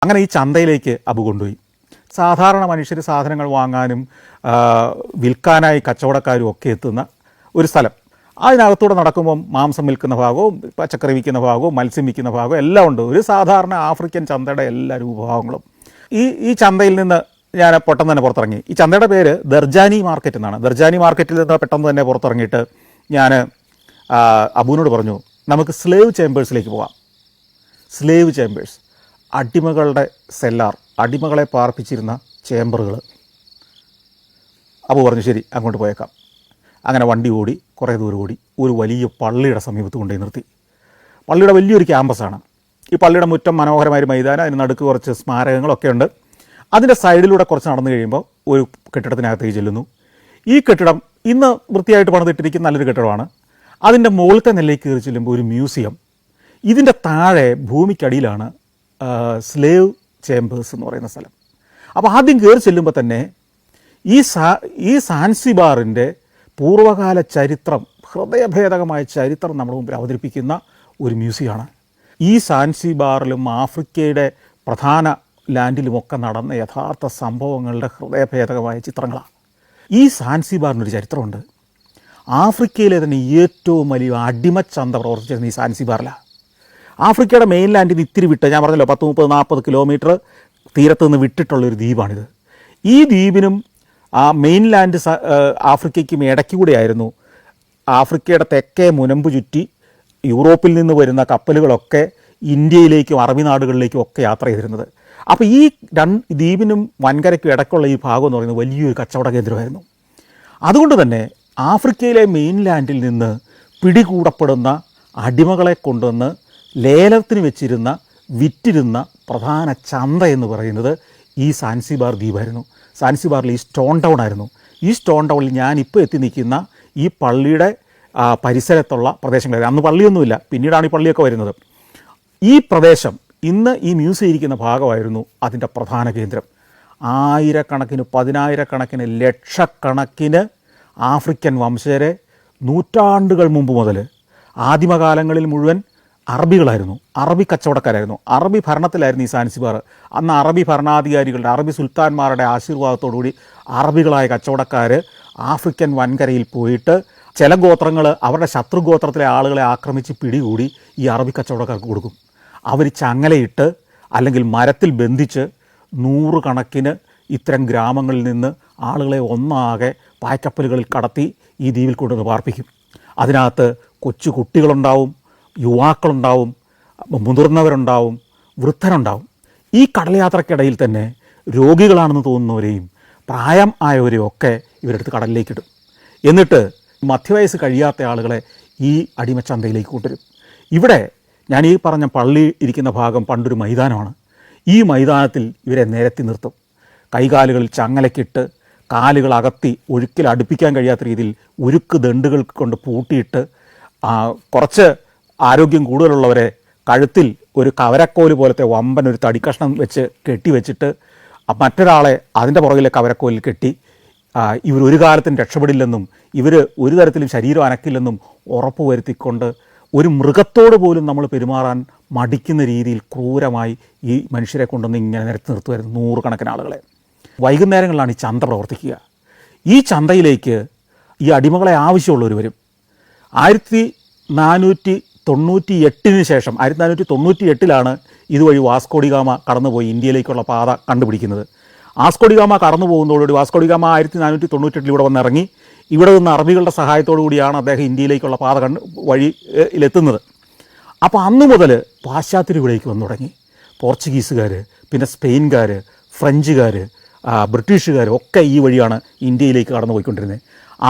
അങ്ങനെ ഈ ചന്തയിലേക്ക് അബു കൊണ്ടുപോയി. സാധാരണ മനുഷ്യർ സാധനങ്ങൾ വാങ്ങാനും വിൽക്കാനായി കച്ചവടക്കാരും ഒക്കെ എത്തുന്ന ഒരു സ്ഥലം. അതിനകത്തൂടെ നടക്കുമ്പം മാംസം വിൽക്കുന്ന ഭാഗവും പച്ചക്കറി വിൽക്കുന്ന ഭാഗവും മത്സ്യം വിൽക്കുന്ന ഭാഗവും എല്ലാം ഉണ്ട്. ഒരു സാധാരണ ആഫ്രിക്കൻ ചന്തയുടെ എല്ലാ രൂപഭാവങ്ങളും. ഈ ചന്തയിൽ നിന്ന് ഞാൻ പെട്ടെന്ന് തന്നെ പുറത്തിറങ്ങി. ഈ ചന്തയുടെ പേര് ദർജാനി മാർക്കറ്റ് എന്നാണ്. ദർജാനി മാർക്കറ്റിൽ നിന്ന് പെട്ടെന്ന് തന്നെ പുറത്തിറങ്ങിയിട്ട് ഞാൻ അബുവിനോട് പറഞ്ഞു, നമുക്ക് സ്ലേവ് ചേമ്പേഴ്സിലേക്ക് പോകാം. സ്ലേവ് ചേമ്പേഴ്സ്, അടിമകളുടെ സെല്ലാർ, അടിമകളെ പാർപ്പിച്ചിരുന്ന ചേമ്പറുകൾ. അബു പറഞ്ഞു ശരി, അങ്ങോട്ട് പോയേക്കാം. അങ്ങനെ വണ്ടി ഓടി കുറേ ദൂരം ഓടി ഒരു വലിയ പള്ളിയുടെ സമീപത്ത് കൊണ്ടുപോയി നിർത്തി. പള്ളിയുടെ വലിയൊരു ക്യാമ്പസാണ്. ഈ പള്ളിയുടെ മുറ്റം മനോഹരമായ മൈതാനം, അതിന് നടുക്ക് കുറച്ച് സ്മാരകങ്ങളൊക്കെ ഉണ്ട്. അതിൻ്റെ സൈഡിലൂടെ കുറച്ച് നടന്നു കഴിയുമ്പോൾ ഒരു കെട്ടിടത്തിനകത്തേക്ക് ചെല്ലുന്നു. ഈ കെട്ടിടം ഇന്ന് വൃത്തിയായിട്ട് പണിതിട്ടിരിക്കുന്ന നല്ലൊരു കെട്ടിടമാണ്. അതിൻ്റെ മുകളിലത്തെ നിലയിലേക്ക് കയറി ചെല്ലുമ്പോൾ ഒരു മ്യൂസിയം. ഇതിൻ്റെ താഴെ ഭൂമിക്കടിയിലാണ് സ്ലേവ് ചേമ്പേഴ്സ് എന്ന് പറയുന്ന സ്ഥലം. അപ്പോൾ ആദ്യം കയറി ചെല്ലുമ്പോൾ തന്നെ ഈ സാൻസിബാറിൻ്റെ പൂർവ്വകാല ചരിത്രം, ഹൃദയഭേദകമായ ചരിത്രം നമ്മുടെ മുമ്പിൽ അവതരിപ്പിക്കുന്ന ഒരു മ്യൂസിയമാണ്. ഈ സാൻസിബാറിലും ആഫ്രിക്കയുടെ പ്രധാന ലാൻഡിലുമൊക്കെ നടന്ന യഥാർത്ഥ സംഭവങ്ങളുടെ ഹൃദയഭേദകമായ ചിത്രങ്ങളാണ്. ഈ സാൻസിബാറിനൊരു ചരിത്രമുണ്ട്. ആഫ്രിക്കയിലെ തന്നെ ഏറ്റവും വലിയ അടിമച്ചന്ത പ്രവർത്തിച്ചിരുന്ന ഈ സാൻസിബാറിലാണ്. ആഫ്രിക്കയുടെ മെയിൻ ലാൻഡിൽ നിന്ന് ഇത്തിരി വിട്ട്, ഞാൻ പറഞ്ഞല്ലോ 10-30-40 കിലോമീറ്റർ തീരത്ത് നിന്ന് വിട്ടിട്ടുള്ളൊരു ദ്വീപാണിത്. ഈ ദ്വീപിനും ആ മെയിൻ ലാൻഡ് ആഫ്രിക്കയ്ക്കും ഇടയ്ക്കൂടെയായിരുന്നു ആഫ്രിക്കയുടെ തെക്കേ മുനമ്പ് ചുറ്റി യൂറോപ്പിൽ നിന്ന് വരുന്ന കപ്പലുകളൊക്കെ ഇന്ത്യയിലേക്കും അറബി നാടുകളിലേക്കും ഒക്കെ യാത്ര ചെയ്തിരുന്നത്. അപ്പോൾ ഈ ദ്വീപിനും വൻകരയ്ക്കും ഇടയ്ക്കുള്ള ഈ ഭാഗം എന്ന് പറയുന്നത് വലിയൊരു കച്ചവട കേന്ദ്രമായിരുന്നു. അതുകൊണ്ട് തന്നെ ആഫ്രിക്കയിലെ മെയിൻ ലാൻഡിൽ നിന്ന് പിടികൂടപ്പെടുന്ന അടിമകളെ കൊണ്ടുവന്ന് ലേലത്തിന് വെച്ചിരുന്ന വിറ്റിരുന്ന പ്രധാന ചന്ത എന്ന് പറയുന്നത് ഈ സാൻസിബാർ ദ്വീപായിരുന്നു. സാൻസിബാറിൽ ഈ സ്റ്റോൺ ടൗൺ ആയിരുന്നു. ഈ സ്റ്റോൺ ടൗണിൽ ഞാനിപ്പോൾ എത്തി നിൽക്കുന്ന ഈ പള്ളിയുടെ പരിസരത്തുള്ള പ്രദേശങ്ങളായിരുന്നു. അന്ന് പള്ളിയൊന്നുമില്ല, പിന്നീടാണ് ഈ പള്ളിയൊക്കെ വരുന്നത്. ഈ പ്രദേശം, ഇന്ന് ഈ മ്യൂസിയം ഇരിക്കുന്ന ഭാഗമായിരുന്നു അതിൻ്റെ പ്രധാന കേന്ദ്രം. ആയിരക്കണക്കിന്, പതിനായിരക്കണക്കിന്, ലക്ഷക്കണക്കിന് ആഫ്രിക്കൻ വംശജരെ നൂറ്റാണ്ടുകൾ മുമ്പ് മുതൽ ആദിമകാലങ്ങളിൽ മുഴുവൻ അറബികളായിരുന്നു, അറബി കച്ചവടക്കാരായിരുന്നു, അറബി ഭരണത്തിലായിരുന്നു ഈ സാൻസിബാർ. അന്ന് അറബി ഭരണാധികാരികളുടെ, അറബി സുൽത്താൻമാരുടെ ആശീർവാദത്തോടുകൂടി അറബികളായ കച്ചവടക്കാർ ആഫ്രിക്കൻ വൻകരയിൽ പോയിട്ട് ചില ഗോത്രങ്ങൾ അവരുടെ ശത്രുഗോത്രത്തിലെ ആളുകളെ ആക്രമിച്ച് പിടികൂടി ഈ അറബി കച്ചവടക്കാർക്ക് കൊടുക്കും. അവർ ചങ്ങലയിട്ട് അല്ലെങ്കിൽ മരത്തിൽ ബന്ധിച്ച് 100 കണക്കിന് ഇത്തരം ഗ്രാമങ്ങളിൽ നിന്ന് ആളുകളെ ഒന്നാകെ പായ്ക്കപ്പലുകളിൽ കടത്തി ഈ ദ്വീപിൽ കൊണ്ടുവന്ന് പാർപ്പിക്കും. അതിനകത്ത് കൊച്ചു കുട്ടികളുണ്ടാവും, യുവാക്കളുണ്ടാവും, മുതിർന്നവരുണ്ടാവും, വൃദ്ധരുണ്ടാവും. ഈ കടൽയാത്രക്കിടയിൽ തന്നെ രോഗികളാണെന്ന് തോന്നുന്നവരെയും പ്രായം ആയവരെയും ഒക്കെ ഇവരെടുത്ത് കടലിലേക്കിടും. എന്നിട്ട് മധ്യവയസ്സ് കഴിയാത്ത ആളുകളെ ഈ അടിമച്ചന്തയിലേക്ക് കൊണ്ടുവരും. ഇവിടെ ഞാൻ ഈ പറഞ്ഞ പള്ളി ഇരിക്കുന്ന ഭാഗം പണ്ടൊരു മൈതാനമാണ്. ഈ മൈതാനത്തിൽ ഇവരെ നിരത്തി നിർത്തും. കൈകാലുകളിൽ ചങ്ങലക്കിട്ട് കാലുകൾ അകത്തി ഒഴുക്കിൽ അടുപ്പിക്കാൻ കഴിയാത്ത രീതിയിൽ ഉരുക്ക് ദണ്ടുകൾ കൊണ്ട് പൂട്ടിയിട്ട് കുറച്ച് ആരോഗ്യം കൂടുതലുള്ളവരെ കഴുത്തിൽ ഒരു കവരക്കോല് പോലത്തെ വമ്പൻ ഒരു തടിക്കഷ്ണം വെച്ച് കെട്ടിവെച്ചിട്ട് മറ്റൊരാളെ അതിൻ്റെ പുറകിലെ കവരക്കോലിൽ കെട്ടി ഇവരൊരു കാലത്തും രക്ഷപ്പെടില്ലെന്നും ഇവർ ഒരു തരത്തിലും ശരീരം അനക്കില്ലെന്നും ഉറപ്പ് വരുത്തിക്കൊണ്ട് ഒരു മൃഗത്തോട് പോലും നമ്മൾ പെരുമാറാൻ മടിക്കുന്ന രീതിയിൽ ക്രൂരമായി ഈ മനുഷ്യരെ കൊണ്ടൊന്ന് ഇങ്ങനെ നിരത്തി നിർത്തുമായിരുന്നു 100 കണക്കിന് ആളുകളെ. വൈകുന്നേരങ്ങളിലാണ് ഈ ചന്ത പ്രവർത്തിക്കുക. ഈ ചന്തയിലേക്ക് ഈ അടിമകളെ ആവശ്യമുള്ളവർ വരും. 1498 ശേഷം 1498 ഇതുവഴി വാസ്കോഡിഗാമ കടന്നുപോയി ഇന്ത്യയിലേക്കുള്ള പാത കണ്ടുപിടിക്കുന്നത്. വാസ്കോഡിഗാമ കടന്നു പോകുന്നതോടുകൂടി വാസ്കോഡിഗാമ 1498 ഇവിടെ വന്നിറങ്ങി. ഇവിടെ നിന്ന് അറബികളുടെ സഹായത്തോടു കൂടിയാണ് അദ്ദേഹം ഇന്ത്യയിലേക്കുള്ള പാത വഴിയിലെത്തുന്നത്. അപ്പോൾ അന്നു മുതൽ പാശ്ചാത്യർ ഇവിടേക്ക് വന്നു തുടങ്ങി. പോർച്ചുഗീസുകാർ, പിന്നെ സ്പെയിൻകാർ, ഫ്രഞ്ചുകാർ, ബ്രിട്ടീഷുകാർ ഒക്കെ ഈ വഴിയാണ് ഇന്ത്യയിലേക്ക് കടന്നു പോയിക്കൊണ്ടിരുന്നത്.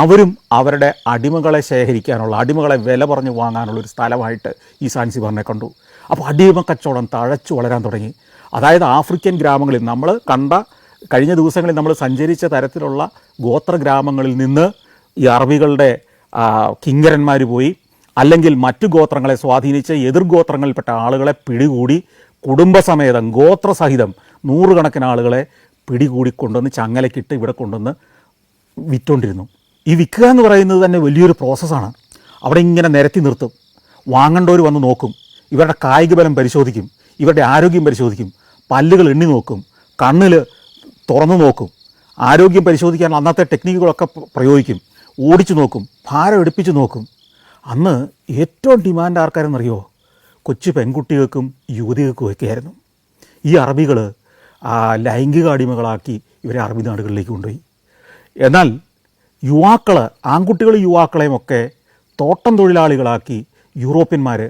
അവരും അവരുടെ അടിമകളെ ശേഖരിക്കാനുള്ള, അടിമകളെ വില പറഞ്ഞ് വാങ്ങാനുള്ളൊരു സ്ഥലമായിട്ട് ഈ സാൻസിബാറിനെ കണ്ടു. അപ്പോൾ അടിമ കച്ചവടം തഴച്ചു വളരാൻ തുടങ്ങി. അതായത് ആഫ്രിക്കൻ ഗ്രാമങ്ങളിൽ നമ്മൾ കണ്ട, കഴിഞ്ഞ ദിവസങ്ങളിൽ നമ്മൾ സഞ്ചരിച്ച തരത്തിലുള്ള ഗോത്ര ഗ്രാമങ്ങളിൽ നിന്ന് ഈ അറബികളുടെ കിങ്കരന്മാർ പോയി, അല്ലെങ്കിൽ മറ്റു ഗോത്രങ്ങളെ സ്വാധീനിച്ച് എതിർഗോത്രങ്ങളിൽപ്പെട്ട ആളുകളെ പിടികൂടി കുടുംബസമേതം ഗോത്രസഹിതം 100 കണക്കിന് ആളുകളെ പിടികൂടി കൊണ്ടുവന്ന് ചങ്ങലക്കിട്ട് ഇവിടെ കൊണ്ടുവന്ന് വിറ്റുകൊണ്ടിരുന്നു. ഈ വിൽക്കുക എന്ന് പറയുന്നത് തന്നെ വലിയൊരു പ്രോസസ്സാണ്. അവിടെ ഇങ്ങനെ നിരത്തി നിർത്തും. വാങ്ങേണ്ടവർ വന്ന് നോക്കും, ഇവരുടെ കായിക ബലം പരിശോധിക്കും, ഇവരുടെ ആരോഗ്യം പരിശോധിക്കും. പല്ലുകൾ എണ്ണി നോക്കും, കണ്ണിൽ തുറന്നു നോക്കും, ആരോഗ്യം പരിശോധിക്കാൻ അന്നത്തെ ടെക്നിക്കുകളൊക്കെ പ്രയോഗിക്കും, ഓടിച്ചു നോക്കും, ഭാരം എടുപ്പിച്ച് നോക്കും. അന്ന് ഏറ്റവും ഡിമാൻഡ് ആർക്കാരെന്നറിയോ? കൊച്ചു പെൺകുട്ടികൾക്കും യുവതികൾക്കും ഒക്കെയായിരുന്നു. ഈ അറബികൾ ലൈംഗിക അടിമകളാക്കി ഇവരെ അറബി നാടുകളിലേക്ക് കൊണ്ടുപോയി. എന്നാൽ യുവാക്കൾ, ആൺകുട്ടികൾ യുവാക്കളെയും ഒക്കെ തോട്ടം തൊഴിലാളികളാക്കി യൂറോപ്യന്മാർ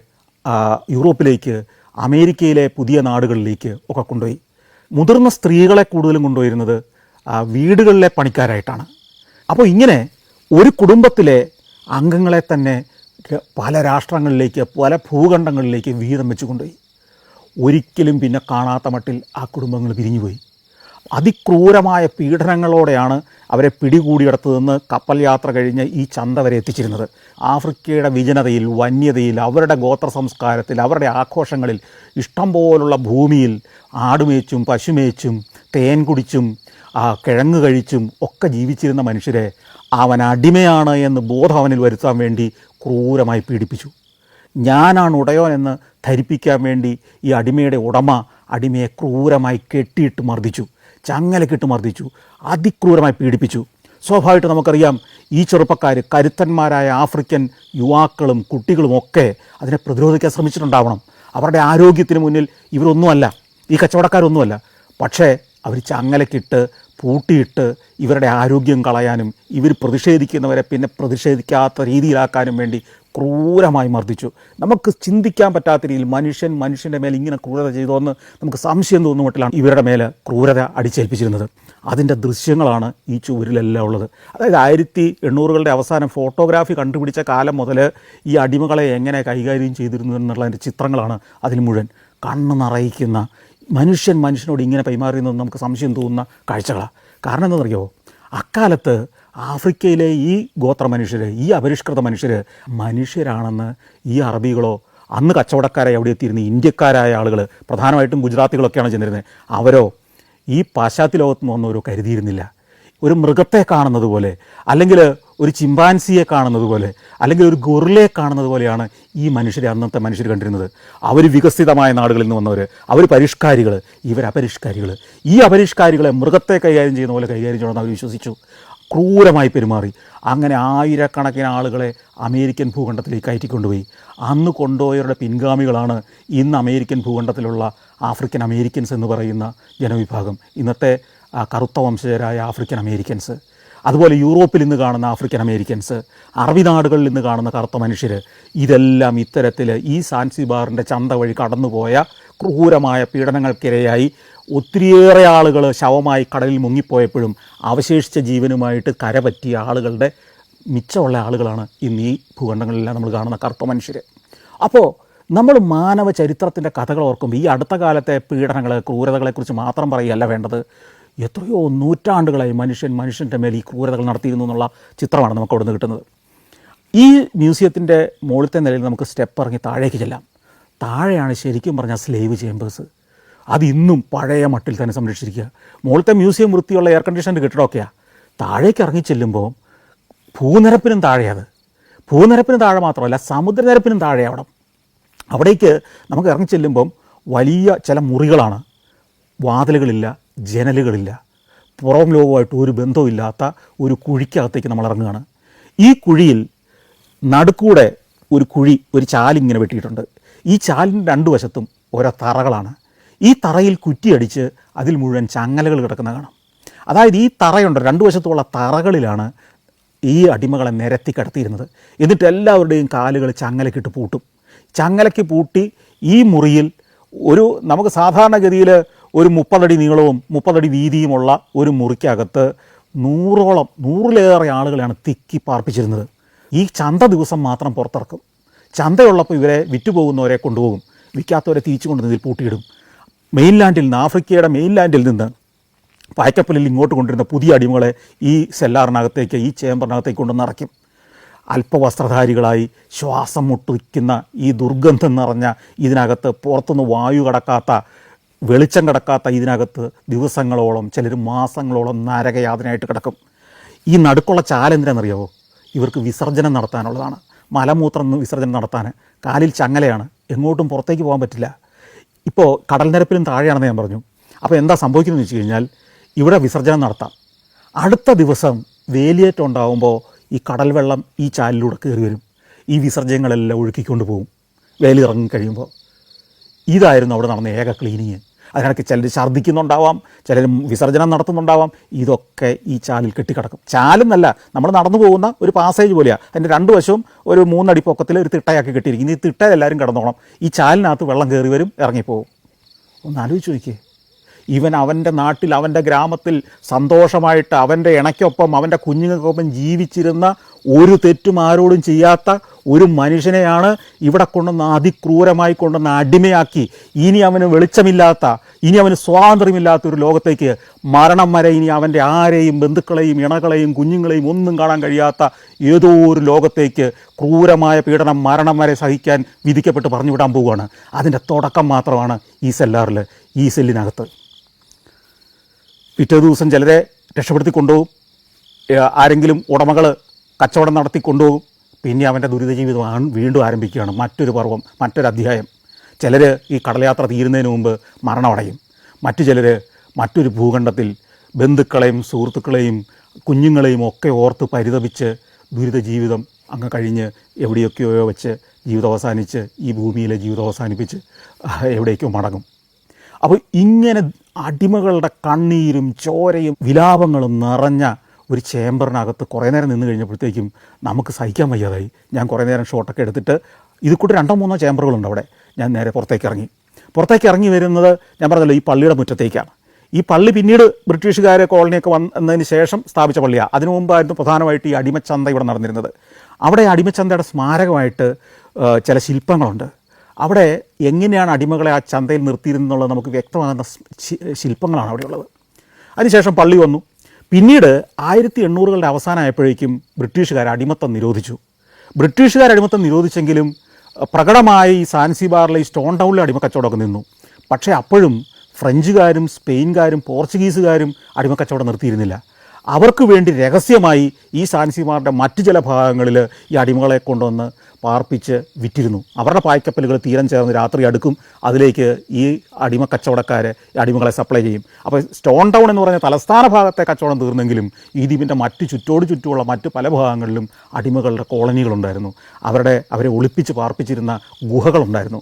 യൂറോപ്പിലേക്ക്, അമേരിക്കയിലെ പുതിയ നാടുകളിലേക്ക് ഒക്കെ കൊണ്ടുപോയി. മുതിർന്ന സ്ത്രീകളെ കൂടുതലും കൊണ്ടുപോയിരുന്നത് വീടുകളിലെ പണിക്കാരായിട്ടാണ്. അപ്പോൾ ഇങ്ങനെ ഒരു കുടുംബത്തിലെ അംഗങ്ങളെ തന്നെ പല രാഷ്ട്രങ്ങളിലേക്ക്, പല ഭൂഖണ്ഡങ്ങളിലേക്ക് വീതം വെച്ച് കൊണ്ടുപോയി. ഒരിക്കലും പിന്നെ കാണാത്ത മട്ടിൽ ആ കുടുംബങ്ങൾ പിരിഞ്ഞുപോയി. അതിക്രൂരമായ പീഡനങ്ങളോടെയാണ് അവരെ പിടികൂടിയെടുത്തതെന്ന് കപ്പൽ യാത്ര കഴിഞ്ഞ് ഈ ചന്ത വരെ എത്തിച്ചിരുന്നത്. ആഫ്രിക്കയുടെ വിജനതയിൽ, വന്യതയിൽ, അവരുടെ ഗോത്ര സംസ്കാരത്തിൽ, അവരുടെ ആഘോഷങ്ങളിൽ, ഇഷ്ടം പോലുള്ള ഭൂമിയിൽ ആടുമേച്ചും പശുമേച്ചും തേൻ കുടിച്ചും കിഴങ്ങ് കഴിച്ചും ഒക്കെ ജീവിച്ചിരുന്ന മനുഷ്യരെ അവൻ അടിമയാണ് എന്ന് ബോധം അവനിൽ വരുത്താൻ വേണ്ടി ക്രൂരമായി പീഡിപ്പിച്ചു. ഞാനാണ് ഉടയോൻ എന്ന് ധരിപ്പിക്കാൻ വേണ്ടി ഈ അടിമയുടെ ഉടമ അടിമയെ ക്രൂരമായി കെട്ടിയിട്ട് മർദ്ദിച്ചു, ചങ്ങലക്കിട്ട് മർദ്ദിച്ചു, അതിക്രൂരമായി പീഡിപ്പിച്ചു. സ്വാഭാവികമായിട്ട് നമുക്കറിയാം, ഈ ചെറുപ്പക്കാർ, കരുത്തന്മാരായ ആഫ്രിക്കൻ യുവാക്കളും കുട്ടികളുമൊക്കെ അതിനെ പ്രതിരോധിക്കാൻ ശ്രമിച്ചിട്ടുണ്ടാവണം. അവരുടെ ആരോഗ്യത്തിന് മുന്നിൽ ഇവരൊന്നുമല്ല, ഈ കച്ചവടക്കാരൊന്നുമല്ല. പക്ഷേ അവർ ചങ്ങലക്കിട്ട് പൂട്ടിയിട്ട് ഇവരുടെ ആരോഗ്യം കളയാനും ഇവർ പ്രതിഷേധിക്കുന്നവരെ പിന്നെ പ്രതിഷേധിക്കാത്ത രീതിയിലാക്കാനും വേണ്ടി ക്രൂരമായി മർദ്ദിച്ചു. നമുക്ക് ചിന്തിക്കാൻ പറ്റാത്ത രീതിയിൽ മനുഷ്യൻ്റെ മേലെ ഇങ്ങനെ ക്രൂരത ചെയ്തോന്ന് നമുക്ക് സംശയം തോന്നുന്ന മട്ടിലാണ് ഇവരുടെ മേലെ ക്രൂരത അടിച്ചേൽപ്പിച്ചിരുന്നത്. അതിൻ്റെ ദൃശ്യങ്ങളാണ് ഈ ചുവരിലെല്ലാം ഉള്ളത്. അതായത് 1800കളുടെ അവസാനം ഫോട്ടോഗ്രാഫി കണ്ടുപിടിച്ച കാലം മുതൽ ഈ അടിമകളെ എങ്ങനെ കൈകാര്യം ചെയ്തിരുന്നു എന്നുള്ളതിൻ്റെ ചിത്രങ്ങളാണ് അതിൽ മുഴുവൻ. കണ്ണ് നിറയിക്കുന്ന, മനുഷ്യനോട് ഇങ്ങനെ പെരുമാറിയെന്ന് നമുക്ക് സംശയം തോന്നുന്ന കാഴ്ചകളാണ്. കാരണം എന്താണെന്നറിയോ? അക്കാലത്ത് ആഫ്രിക്കയിലെ ഈ ഗോത്ര മനുഷ്യർ, ഈ അപരിഷ്കൃത മനുഷ്യരാണെന്ന് ഈ അറബികളോ, അന്ന് കച്ചവടക്കാരായി അവിടെ എത്തിയിരുന്ന ഇന്ത്യക്കാരായ ആളുകൾ, പ്രധാനമായിട്ടും ഗുജറാത്തികളൊക്കെയാണ് ചെന്നിരുന്നത്, അവരോ ഈ പാശ്ചാത്യ ലോകത്ത് നിന്ന് വന്നവരോ കരുതിയിരുന്നില്ല. ഒരു മൃഗത്തെ കാണുന്നത് പോലെ, അല്ലെങ്കിൽ ഒരു ചിമ്പാൻസിയെ കാണുന്നത് പോലെ, അല്ലെങ്കിൽ ഒരു ഗൊറിലയെ കാണുന്നത് പോലെയാണ് ഈ അന്നത്തെ മനുഷ്യർ കണ്ടിരുന്നത്. അവർ വികസിതമായ നാടുകളിൽ നിന്ന് വന്നവർ, അവർ പരിഷ്കാരികൾ, ഇവരപരിഷ്കാരികൾ. ഈ അപരിഷ്കാരികളെ മൃഗത്തെ കൈകാര്യം ചെയ്യുന്ന പോലെ കൈകാര്യം ചെയ്യണമെന്ന് അവർ വിശ്വസിച്ചു. ക്രൂരമായി പെരുമാറി. അങ്ങനെ ആയിരക്കണക്കിന് ആളുകളെ അമേരിക്കൻ ഭൂഖണ്ഡത്തിലേക്ക് കയറ്റിക്കൊണ്ടുപോയി. അന്ന് കൊണ്ടുപോയവരുടെ പിൻഗാമികളാണ് ഇന്ന് അമേരിക്കൻ ഭൂഖണ്ഡത്തിലുള്ള ആഫ്രിക്കൻ അമേരിക്കൻസ് എന്ന് പറയുന്ന ജനവിഭാഗം. ഇന്നത്തെ കറുത്ത വംശജരായ ആഫ്രിക്കൻ അമേരിക്കൻസ്, അതുപോലെ യൂറോപ്പിൽ നിന്ന് കാണുന്ന ആഫ്രിക്കൻ അമേരിക്കൻസ്, അറബി നാടുകളിൽ നിന്ന് കാണുന്ന കറുത്ത മനുഷ്യർ, ഇതെല്ലാം ഇത്തരത്തിൽ ഈ സാൻസിബാറിൻ്റെ ചന്ത വഴി കടന്നുപോയ ക്രൂരമായ പീഡനങ്ങൾക്കിരയായി ഒത്തിരിയേറെ ആളുകൾ ശവമായി കടലിൽ മുങ്ങിപ്പോയപ്പോഴും അവശേഷിച്ച ജീവനുമായിട്ട് കരപറ്റിയ ആളുകളുടെ മിച്ചമുള്ള ആളുകളാണ് ഇന്ന് ഈ ഭൂഖണ്ഡങ്ങളിലെല്ലാം നമ്മൾ കാണുന്ന കറുത്ത മനുഷ്യർ. അപ്പോൾ നമ്മൾ മാനവ ചരിത്രത്തിൻ്റെ കഥകൾ ഓർക്കുമ്പോൾ ഈ അടുത്ത കാലത്തെ പീഡനങ്ങൾ, ക്രൂരതകളെക്കുറിച്ച് മാത്രം പറയുകയല്ല വേണ്ടത്. എത്രയോ നൂറ്റാണ്ടുകളായി മനുഷ്യൻ്റെ മേൽ ഈ ക്രൂരതകൾ നടത്തിയിരുന്നു എന്നുള്ള ചിത്രമാണ് നമുക്ക് അവിടെ നിന്ന് കിട്ടുന്നത്. ഈ മ്യൂസിയത്തിൻ്റെ മുകളിലത്തെ നിലയിൽ നമുക്ക് സ്റ്റെപ്പ് ഇറങ്ങി താഴേക്ക് ചെല്ലാം. താഴെയാണ് ശരിക്കും പറഞ്ഞാൽ സ്ലേവ് ചേമ്പേഴ്സ്. അതിന്നും പഴയ മട്ടിൽ തന്നെ സംരക്ഷിച്ചിരിക്കുക. മുകളിലത്തെ മ്യൂസിയം വൃത്തിയുള്ള എയർ കണ്ടീഷൻ്റെ കെട്ടിടമൊക്കെയാണ്. താഴേക്ക് ഇറങ്ങി ചെല്ലുമ്പോൾ ഭൂനിരപ്പിനും താഴെയത്. ഭൂനിരപ്പിന് താഴെ മാത്രമല്ല, സമുദ്രനിരപ്പിനും താഴെ അവിടേക്ക് നമുക്ക് ഇറങ്ങി ചെല്ലുമ്പം വലിയ ചില മുറികളാണ്. വാതിലുകളില്ല, ജനലുകളില്ല, പുറം ലോകവുമായിട്ട് ഒരു ബന്ധവുമില്ലാത്ത ഒരു കുഴിക്കകത്തേക്ക് നമ്മൾ ഇറങ്ങുകയാണ്. ഈ കുഴിയിൽ നടുക്കൂടെ ഒരു ചാലിങ്ങനെ വെട്ടിയിട്ടുണ്ട്. ഈ ചാലിൻ്റെ രണ്ടു വശത്തും ഓരോ തറകളാണ്. ഈ തറയിൽ കുറ്റിയടിച്ച് അതിൽ മുഴുവൻ ചങ്ങലകൾ കിടക്കുന്ന കാണാം. അതായത് ഈ തറയുണ്ട്, രണ്ടു വശത്തുമുള്ള തറകളിലാണ് ഈ അടിമകളെ നിരത്തി കിടത്തിയിരുന്നത്. എന്നിട്ട് എല്ലാവരുടെയും കാലുകൾ ചങ്ങലക്കിട്ട് പൂട്ടും. ചങ്ങലയ്ക്ക് പൂട്ടി ഈ മുറിയിൽ നമുക്ക് സാധാരണഗതിയിൽ ഒരു 30 അടി നീളവും 30 അടി വീതിയുമുള്ള ഒരു മുറിക്കകത്ത് 100-ലേറെ ആളുകളെയാണ് തിക്കി പാർപ്പിച്ചിരുന്നത്. ഈ ചന്ത ദിവസം മാത്രം പുറത്തിറക്കും. ചന്തയുള്ളപ്പോൾ ഇവരെ വിറ്റുപോകുന്നവരെ കൊണ്ടുപോകും, വിൽക്കാത്തവരെ തിരിച്ചു കൊണ്ടുവന്ന് ഇതിൽ പൂട്ടിയിടും. ആഫ്രിക്കയുടെ മെയിൻലാൻഡിൽ നിന്ന് പായ്ക്കപ്പലിൽ ഇങ്ങോട്ട് കൊണ്ടിരുന്ന പുതിയ അടിമകളെ ഈ സെല്ലാറിനകത്തേക്ക്, ഈ ചേമ്പറിനകത്തേക്ക് കൊണ്ടുവന്ന് നിറയ്ക്കും. അല്പവസ്ത്രധാരികളായി ശ്വാസം മുട്ടിക്കുന്ന ഈ ദുർഗന്ധം നിറഞ്ഞ ഇതിനകത്ത്, പുറത്തുനിന്ന് വായു കടക്കാത്ത, വെളിച്ചം കിടക്കാത്ത ഇതിനകത്ത് ദിവസങ്ങളോളം, ചിലർ മാസങ്ങളോളം നരകയാതനയായിട്ട് കിടക്കും. ഈ നടുക്കുള്ള ചാലെന്തിനാണെന്നറിയാവോ? ഇവർക്ക് വിസർജനം നടത്താനുള്ളതാണ്. മലമൂത്രം വിസർജനം നടത്താൻ. കാലിൽ ചങ്ങലയാണ്, എങ്ങോട്ടും പുറത്തേക്ക് പോകാൻ പറ്റില്ല. ഇപ്പോൾ കടൽ നിരപ്പിലും താഴെയാണെന്ന് ഞാൻ പറഞ്ഞു. അപ്പോൾ എന്താ സംഭവിക്കുന്നതെന്ന് വെച്ച് കഴിഞ്ഞാൽ ഇവിടെ വിസർജനം നടത്താം. അടുത്ത ദിവസം വേലിയേറ്റം ഉണ്ടാകുമ്പോൾ ഈ കടൽ വെള്ളം ഈ ചാലിലൂടെ കയറി വരും. ഈ വിസർജ്യങ്ങളെല്ലാം ഒഴുക്കിക്കൊണ്ട് പോകും വേലി ഇറങ്ങി കഴിയുമ്പോൾ. ഇതായിരുന്നു അവിടെ നടന്ന ഏക ക്ലീനിങ്. അതിനിടയ്ക്ക് ചിലർ ഛർദ്ദിക്കുന്നുണ്ടാവാം, ചിലർ വിസർജനം നടത്തുന്നുണ്ടാവാം. ഇതൊക്കെ ഈ ചാലിൽ കെട്ടിക്കിടക്കും. ചാലെന്നല്ല, നമ്മൾ നടന്നു പോകുന്ന ഒരു പാസേജ് പോലെയാണ്. അതിൻ്റെ രണ്ട് വശവും ഒരു 3 അടി പൊക്കത്തിൽ ഒരു തിട്ടയാക്കി കെട്ടിയിരിക്കുന്നു. ഈ തിട്ടയിൽ എല്ലാവരും കിടന്നോണം. ഈ ചാലിനകത്ത് വെള്ളം കയറി വരും, ഇറങ്ങിപ്പോകും. ഒന്ന് ആലോചിച്ച് നോക്കിയേ. ഇവൻ അവൻ്റെ നാട്ടിൽ, അവൻ്റെ ഗ്രാമത്തിൽ സന്തോഷമായിട്ട് അവൻ്റെ ഇണയ്ക്കൊപ്പം, അവൻ്റെ കുഞ്ഞുങ്ങൾക്കൊപ്പം ജീവിച്ചിരുന്ന, ഒരു തെറ്റും ആരോടും ചെയ്യാത്ത ഒരു മനുഷ്യനെയാണ് ഇവിടെ കൊണ്ടുവന്ന് അതിക്രൂരമായി കൊണ്ടുവന്ന് അടിമയാക്കി, ഇനി അവന് വെളിച്ചമില്ലാത്ത, ഇനി അവന് സ്വാതന്ത്ര്യമില്ലാത്ത ഒരു ലോകത്തേക്ക്, മരണം വരെ ഇനി അവൻ്റെ ആരെയും ബന്ധുക്കളെയും ഇണകളെയും കുഞ്ഞുങ്ങളെയും ഒന്നും കാണാൻ കഴിയാത്ത ഏതോ ഒരു ലോകത്തേക്ക് ക്രൂരമായ പീഡനം മരണം വരെ സഹിക്കാൻ വിധിക്കപ്പെട്ട് പറഞ്ഞു വിടാൻ പോവുകയാണ്. അതിൻ്റെ തുടക്കം മാത്രമാണ് ഈ സെല്ലാറിൽ, ഈ സെല്ലിനകത്ത്. പിറ്റേ ദിവസം ചിലരെ രക്ഷപ്പെടുത്തി കൊണ്ടുപോകും, ആരെങ്കിലും ഉടമകൾ കച്ചവടം നടത്തി കൊണ്ടുപോകും. പിന്നെ അവൻ്റെ ദുരിത ജീവിതമാണ് വീണ്ടും ആരംഭിക്കുകയാണ്. മറ്റൊരു പർവ്വം, മറ്റൊരു അധ്യായം. ചിലർ ഈ കടൽയാത്ര തീരുന്നതിന് മുമ്പ് മരണമടയും. മറ്റു ചിലർ മറ്റൊരു ഭൂഖണ്ഡത്തിൽ ബന്ധുക്കളെയും സുഹൃത്തുക്കളെയും കുഞ്ഞുങ്ങളെയും ഒക്കെ ഓർത്ത് പരിതപിച്ച് ദുരിത ജീവിതം അങ്ങ് കഴിഞ്ഞ് എവിടെയൊക്കെയോ വെച്ച് ജീവിതം അവസാനിച്ച്, ഈ ഭൂമിയിലെ ജീവിതം അവസാനിപ്പിച്ച് എവിടേക്കോ മടങ്ങും. അപ്പോൾ ഇങ്ങനെ അടിമകളുടെ കണ്ണീരും ചോരയും വിലാപങ്ങളും നിറഞ്ഞ ഒരു ചേമ്പറിനകത്ത് കുറേ നേരം നിന്ന് കഴിഞ്ഞപ്പോഴത്തേക്കും നമുക്ക് സഹിക്കാൻ വയ്യാതായി. ഞാൻ കുറേ നേരം ഷോട്ടൊക്കെ എടുത്തിട്ട്, ഇത് കൂടി 2-3 ചേമ്പറുകളുണ്ട് അവിടെ. ഞാൻ നേരെ പുറത്തേക്ക് ഇറങ്ങി വരുന്നത് ഞാൻ പറഞ്ഞല്ലോ ഈ പള്ളിയുടെ മുറ്റത്തേക്കാണ്. ഈ പള്ളി പിന്നീട് ബ്രിട്ടീഷുകാരെ കോളനിയൊക്കെ വന്നതിന് ശേഷം സ്ഥാപിച്ച പള്ളിയാണ്. അതിനു മുമ്പായിരുന്നു പ്രധാനമായിട്ട് ഈ അടിമച്ചന്ത ഇവിടെ നടന്നിരുന്നത്. അവിടെ അടിമച്ചന്തയുടെ സ്മാരകമായിട്ട് ചില ശില്പങ്ങളുണ്ട്. അവിടെ എങ്ങനെയാണ് അടിമകളെ ആ ചന്തയിൽ നിർത്തിയിരുന്നുള്ളത് നമുക്ക് വ്യക്തമാകുന്ന ശില്പങ്ങളാണ് അവിടെയുള്ളത്. അതിനുശേഷം പള്ളി വന്നു. പിന്നീട് 1800കളുടെ അവസാനമായപ്പോഴേക്കും ബ്രിട്ടീഷുകാർ അടിമത്തം നിരോധിച്ചെങ്കിലും പ്രകടമായി സാൻസിബാറിലെ ഈ സ്റ്റോൺ ടൗണിലെ അടിമക്കച്ചവടമൊക്കെ നിന്നു. പക്ഷേ അപ്പോഴും ഫ്രഞ്ചുകാരും സ്പെയിൻകാരും പോർച്ചുഗീസുകാരും അടിമക്കച്ചവടം നിർത്തിയിരുന്നില്ല. അവർക്ക് വേണ്ടി രഹസ്യമായി ഈ സാൻസിബാറിൻ്റെ മറ്റു ചില ഭാഗങ്ങളിൽ ഈ അടിമകളെ കൊണ്ടുവന്ന് പാർപ്പിച്ച് വിറ്റിരുന്നു. അവരുടെ പായ്ക്കപ്പലുകൾ തീരം ചേർന്ന് രാത്രി അടുക്കും. അതിലേക്ക് ഈ അടിമ കച്ചവടക്കാർ ഈ അടിമകളെ സപ്ലൈ ചെയ്യും. അപ്പോൾ സ്റ്റോൺ ടൗൺ എന്ന് പറഞ്ഞ തലസ്ഥാന ഭാഗത്തെ കച്ചവടം തീർന്നെങ്കിലും ഈ ദ്വീപിൻ്റെ മറ്റ് ചുറ്റുമുള്ള മറ്റ് പല ഭാഗങ്ങളിലും അടിമകളുടെ കോളനികളുണ്ടായിരുന്നു. അവരെ ഒളിപ്പിച്ച് പാർപ്പിച്ചിരുന്ന ഗുഹകളുണ്ടായിരുന്നു.